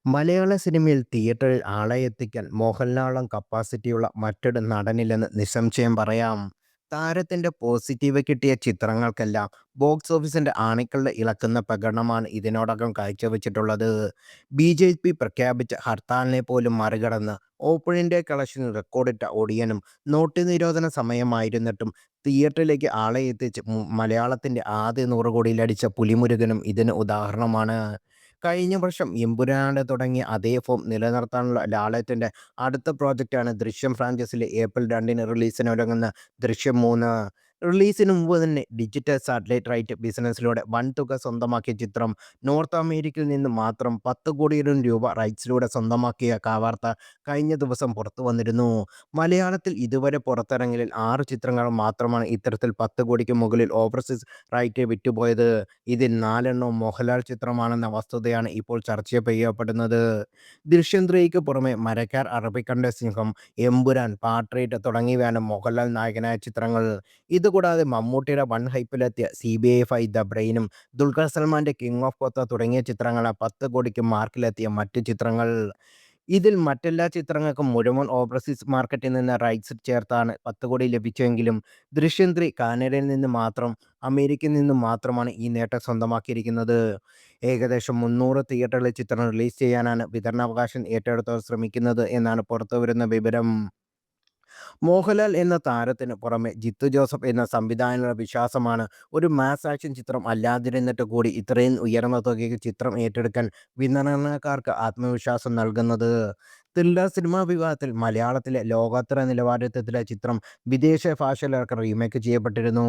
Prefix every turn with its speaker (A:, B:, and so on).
A: മലയാള സിനിമയിൽ തിയേറ്ററിൽ ആളെ എത്തിക്കാൻ മോഹൻലാലോളം കപ്പാസിറ്റിയുള്ള മറ്റൊരു നടനില്ലെന്ന് നിസ്സംശയം പറയാം. താരത്തിന്റെ പോസിറ്റീവ് കിട്ടിയ ചിത്രങ്ങൾക്കെല്ലാം ബോക്സ് ഓഫീസിന്റെ ആണിക്കളുടെ ഇളക്കുന്ന പ്രകടനമാണ് ഇതിനോടകം കാഴ്ചവെച്ചിട്ടുള്ളത്. ബി.ജെ.പി പ്രഖ്യാപിച്ച ഹർത്താലിനെ പോലും മറികടന്ന് ഓപ്പണിംഗ് ഡേ കളക്ഷനിൽ റെക്കോർഡിട്ട ഒടിയനും നോട്ട് നിരോധന സമയമായിരുന്നിട്ടും തിയേറ്ററിലേക്ക് ആളെ എത്തിച്ച് മലയാളത്തിന്റെ ആദ്യ 100 കോടിയിലടിച്ച പുലിമുരുകനും ഇതിന് ഉദാഹരണമാണ്. കഴിഞ്ഞ വർഷം എമ്പുരാന് തുടങ്ങിയ അതേ ഫോം നിലനിർത്താനുള്ള ലാലേട്ടന്റെ അടുത്ത പ്രോജക്റ്റാണ് ദൃശ്യം ഫ്രാഞ്ചൈസിയിലെ ഏപ്രിൽ 2-ന് റിലീസിനൊരുങ്ങുന്ന ദൃശ്യം 3. റിലീസിന് മുമ്പ് തന്നെ ഡിജിറ്റൽ സാറ്റലൈറ്റ് റൈറ്റ് ബിസിനസ്സിലൂടെ വൻതുക സ്വന്തമാക്കിയ ചിത്രം നോർത്ത് അമേരിക്കയിൽ നിന്ന് മാത്രം 10 കോടിയോളം രൂപ റൈറ്റ്സിലൂടെ സ്വന്തമാക്കിയ വാർത്ത കഴിഞ്ഞ ദിവസം പുറത്തു വന്നിരുന്നു. മലയാളത്തിൽ ഇതുവരെ പുറത്തിറങ്ങലിൽ 6 ചിത്രങ്ങൾ മാത്രമാണ് ഇത്തരത്തിൽ 10 കോടിക്ക് മുകളിൽ ഓവർസീസ് റൈറ്റ് വിറ്റുപോയത്. ഇതിൽ 4 എണ്ണവും മോഹൻലാൽ ചിത്രമാണെന്ന വസ്തുതയാണ് ഇപ്പോൾ ചർച്ച ചെയ്യപ്പെടുന്നത്. ദൃശ്യം 3ക്ക് പുറമെ മരക്കാർ, അറബിക്കടലിന്റെ സിംഹം, എമ്പുരാൻ, പാട്രിയോട്ട് തുടങ്ങിയവയാണ് മോഹൻലാൽ നായകനായ ചിത്രങ്ങൾ. ഇതുകൂടാതെ മമ്മൂട്ടിയുടെ വൻ ഹൈപ്പിലെത്തിയ CBI 5 ദ ബ്രെയിനും ദുൽഖർ സൽമാന്റെ കിങ് ഓഫ് കൊത്ത തുടങ്ങിയ ചിത്രങ്ങളാണ് 10 കോടിക്ക് മാർക്കിലെത്തിയ മറ്റ് ചിത്രങ്ങൾ. ഇതിൽ മറ്റെല്ലാ ചിത്രങ്ങൾക്കും മുഴുവൻ ഓവർസീസ് മാർക്കറ്റിൽ നിന്ന് റൈറ്റ്സ് ചേർത്താണ് 10 കോടി ലഭിച്ചെങ്കിലും ദൃശ്യം 3 കാനഡയിൽ നിന്ന് മാത്രം അമേരിക്കയിൽ നിന്നും മാത്രമാണ് ഈ നേട്ടം സ്വന്തമാക്കിയിരിക്കുന്നത്. ഏകദേശം 300 തിയേറ്ററുകളിൽ ചിത്രം റിലീസ് ചെയ്യാനാണ് വിതരണാവകാശം ഏറ്റെടുത്തവർ ശ്രമിക്കുന്നത് എന്നാണ് പുറത്തുവരുന്ന വിവരം. മോഹൻലാൽ എന്ന താരത്തിന് പുറമെ ജിത്തു ജോസഫ് എന്ന സംവിധായകനുള്ള വിശ്വാസമാണ് ഒരു മാസ് ആക്ഷൻ ചിത്രം അല്ലാതിരുന്നിട്ട് കൂടി ഇത്രയും ഉയർന്ന തുകയ്ക്ക് ചിത്രം ഏറ്റെടുക്കാൻ വിതരണക്കാർക്ക് ആത്മവിശ്വാസം നൽകുന്നത്. ത്രില്ലർ സിനിമാ വിഭാഗത്തിൽ മലയാളത്തിലെ ലോകോത്തര നിലവാരത്തിലെ ചിത്രം വിദേശ ഭാഷയിലടക്കം റീമേക്ക് ചെയ്യപ്പെട്ടിരുന്നു.